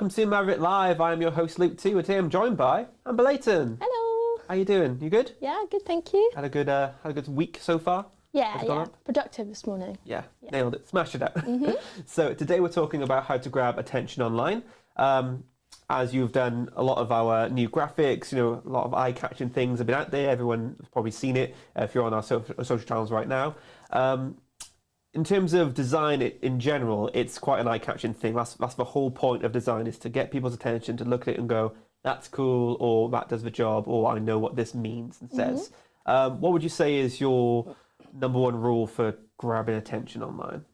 welcome to Maverick Live. I am your host Luke T. Today I'm joined by Amber Layton. Hello. How you doing? You good? Yeah, good, thank you. Had a good week so far? Yeah. Productive this morning. Yeah, nailed it. Smashed it out. So today we're talking about how to grab attention online. As you've done a lot of our new graphics, a lot of eye-catching things have been out there. Everyone's probably seen it if you're on our social channels right now. In terms of design in general, it's quite an eye-catching thing. That's the whole point of design, is to get people's attention, to look at it and go, that's cool, or that does the job, or I know what this means and says. What would you say is your number one rule for grabbing attention online?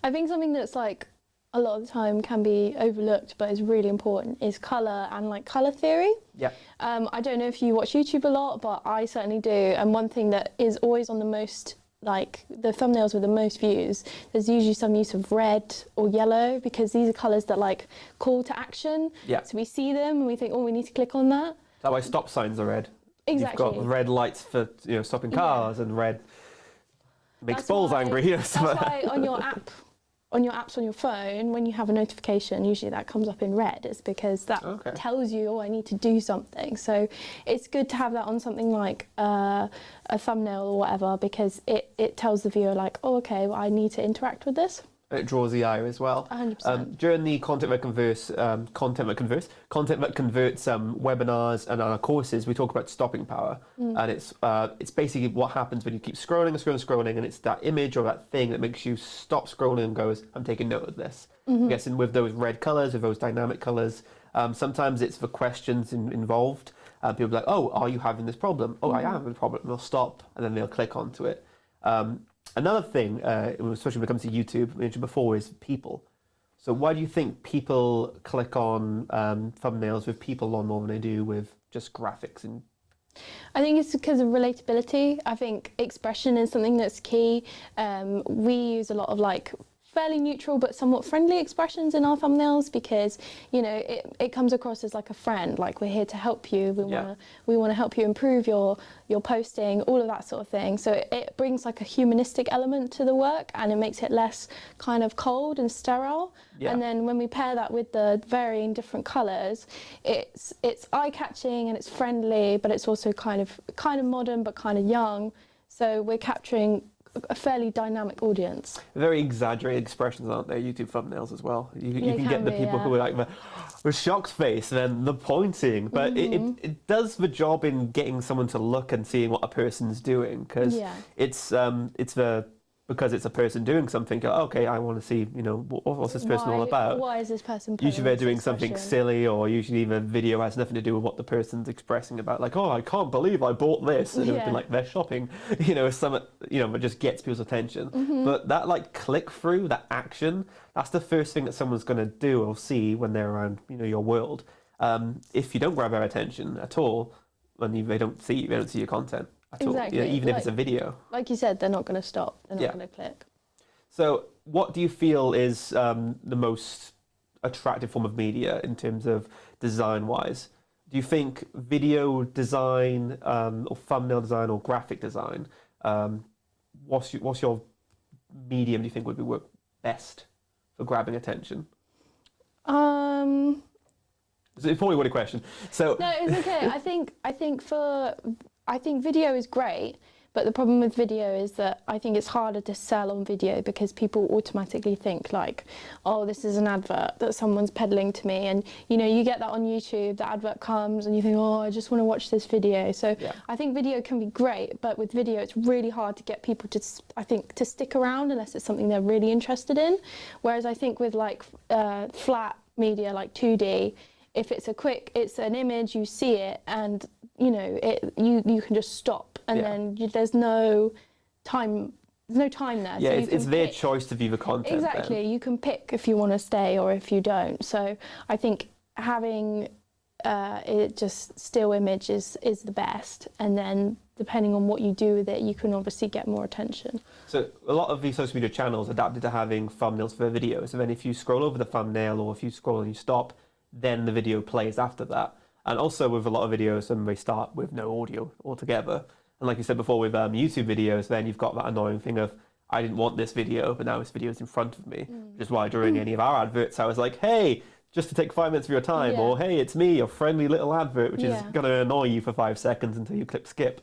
I think something that's like a lot of the time can be overlooked but is really important is colour and like colour theory. Yeah. I don't know if you watch YouTube a lot, but I certainly do. And one thing that is always on the most, like the thumbnails with the most views, there's usually some use of red or yellow, because these are colours that like call to action. Yeah. So we see them and we think, oh, we need to click on that. That's why stop signs are red. Exactly. You've got red lights for stopping cars, and red makes balls angry. That's why on your apps on your phone, when you have a notification, usually that comes up in red. It's because that tells you, oh, I need to do something. So it's good to have that on something like a thumbnail or whatever, because it tells the viewer like, oh, okay, well, I need to interact with this. It draws the eye as well. 100%. During the content that converts webinars and our courses, we talk about stopping power, and it's basically what happens when you keep scrolling, and it's that image or that thing that makes you stop scrolling and goes, I'm taking note of this. I'm guessing with those red colours, with those dynamic colours, sometimes it's the questions involved. People are like, oh, are you having this problem? Oh, I am having a problem. And they'll stop, and then they'll click onto it. Another thing, especially when it comes to YouTube, I mentioned before, is people. So why do you think people click on thumbnails with people on more than they do with just graphics? I think it's because of relatability. I think expression is something that's key. We use a lot of like fairly neutral but somewhat friendly expressions in our thumbnails, because it comes across as like a friend, like we're here to help you, we want to help you improve your posting, all of that sort of thing. So it brings like a humanistic element to the work, and it makes it less kind of cold and sterile. And then when we pair that with the varying different colours, it's eye-catching and it's friendly, but it's also kind of modern but kind of young. So we're capturing a fairly dynamic audience. Very exaggerated expressions, aren't there? YouTube thumbnails as well. You can get the people who are like the shocked face and then the pointing, but it does the job in getting someone to look and seeing what a person's doing, because because it's a person doing something. Okay, I want to see, what's this person all about? Why is this person? Usually they're doing something silly, or usually the video has nothing to do with what the person's expressing about. Like, oh, I can't believe I bought this, and it would be like they're shopping. It just gets people's attention. But that like click through, that action, that's the first thing that someone's going to do or see when they're around, your world. If you don't grab their attention at all, then they don't see your content. Exactly. Even if it's a video. Like you said, they're not going to stop. They're not going to click. So what do you feel is the most attractive form of media in terms of design-wise? Do you think video design or thumbnail design or graphic design, what's your medium do you think would work best for grabbing attention? It's probably what a question. So no, it's okay. I think video is great, but the problem with video is that I think it's harder to sell on video, because people automatically think like, oh, this is an advert that someone's peddling to me, and you get that on YouTube, the advert comes and you think, oh, I just want to watch this video. So I think video can be great, but with video it's really hard to get people to stick around unless it's something they're really interested in. Whereas I think with like flat media like 2D, if it's an image, you see it, and you can just stop, and then there's no time there. Yeah, so it's their choice to view the content. Exactly, then. You can pick if you want to stay or if you don't. So I think having it just still image is the best, and then depending on what you do with it, you can obviously get more attention. So a lot of these social media channels adapted to having thumbnails for their videos, and then if you scroll over the thumbnail, or if you scroll and you stop, then the video plays after that. And also with a lot of videos, some they start with no audio altogether. And like you said before, with YouTube videos, then you've got that annoying thing of, I didn't want this video, but now this video is in front of me. Which is why during any of our adverts, I was like, hey, just to take 5 minutes of your time, Yeah. or hey, it's me, your friendly little advert, which is Yeah. going to annoy you for 5 seconds until you click skip.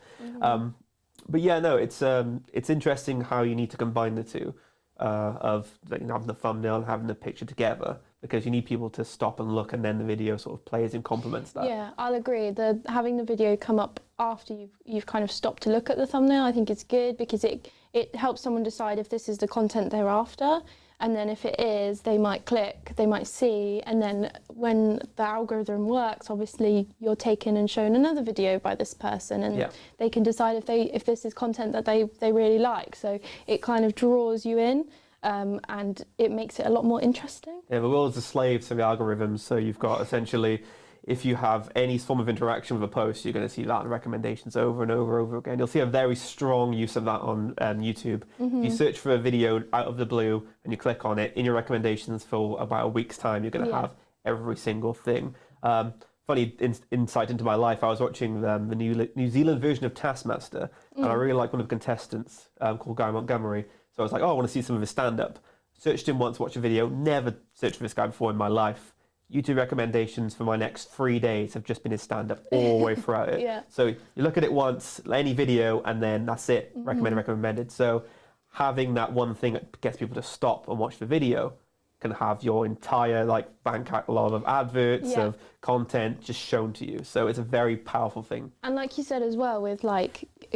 But yeah, no, it's interesting how you need to combine the two of having the thumbnail and having the picture together, because you need people to stop and look, and then the video sort of plays and complements that. Yeah, I'll agree. Having the video come up after you've kind of stopped to look at the thumbnail, I think it's good, because it helps someone decide if this is the content they're after. And then if it is, they might click, they might see, and then when the algorithm works, obviously you're taken and shown another video by this person, and they can decide if this is content that they really like. So it kind of draws you in, and it makes it a lot more interesting. Yeah, the world's a slave to the algorithms. So you've got essentially, if you have any form of interaction with a post, you're going to see that in recommendations over and over again. You'll see a very strong use of that on YouTube. If you search for a video out of the blue and you click on it, in your recommendations for about a week's time, you're going to have every single thing. Funny insight into my life, I was watching the New Zealand version of Taskmaster, and I really like one of the contestants called Guy Montgomery. So I was like, oh, I want to see some of his stand-up. Searched him once, watched a video, never searched for this guy before in my life. YouTube recommendations for my next 3 days have just been his stand-up all the way throughout it. So you look at it once, any video, and then that's it, recommended. So having that one thing that gets people to stop and watch the video can have your entire bank catalogue of adverts, of content just shown to you. So it's a very powerful thing. And like you said as well, with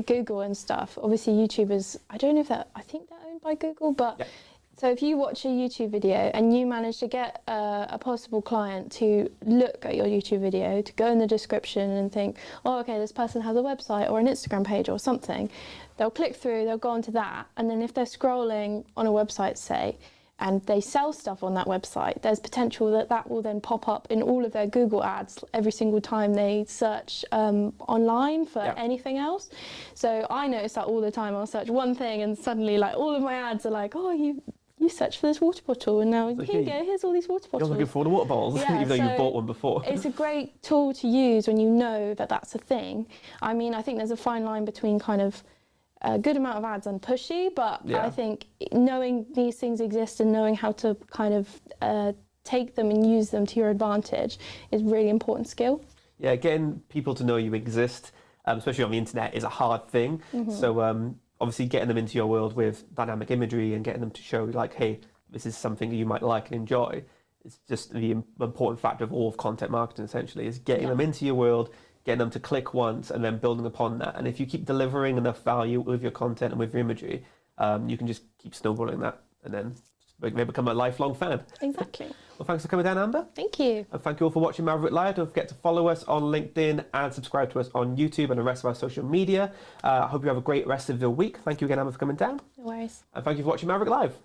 Google and stuff, obviously YouTubers, I think they're owned by Google, but so if you watch a YouTube video and you manage to get a possible client to look at your YouTube video, to go in the description and think, oh, okay, this person has a website or an Instagram page or something, they'll click through, they'll go onto that, and then if they're scrolling on a website, say, and they sell stuff on that website, there's potential that will then pop up in all of their Google ads every single time they search online for anything else. So I notice that all the time. I'll search one thing and suddenly all of my ads are like, oh, you searched for this water bottle, and now here you go, here's all these water bottles. You're looking for the water bottles, even though you've bought one before. It's a great tool to use when you know that that's a thing. I mean, I think there's a fine line between kind of a good amount of ads and pushy, but I think knowing these things exist and knowing how to kind of take them and use them to your advantage is a really important skill. Yeah, getting people to know you exist, especially on the internet, is a hard thing. So obviously getting them into your world with dynamic imagery and getting them to show hey, this is something that you might like and enjoy. It's just the important factor of all of content marketing, essentially, is getting them into your world, getting them to click once, and then building upon that. And if you keep delivering enough value with your content and with your imagery, you can just keep snowballing that, and then they become a lifelong fan. Exactly. Well, thanks for coming down, Amber. Thank you. And thank you all for watching Maverick Live. Don't forget to follow us on LinkedIn and subscribe to us on YouTube and the rest of our social media. I hope you have a great rest of the week. Thank you again, Amber, for coming down. No worries. And thank you for watching Maverick Live.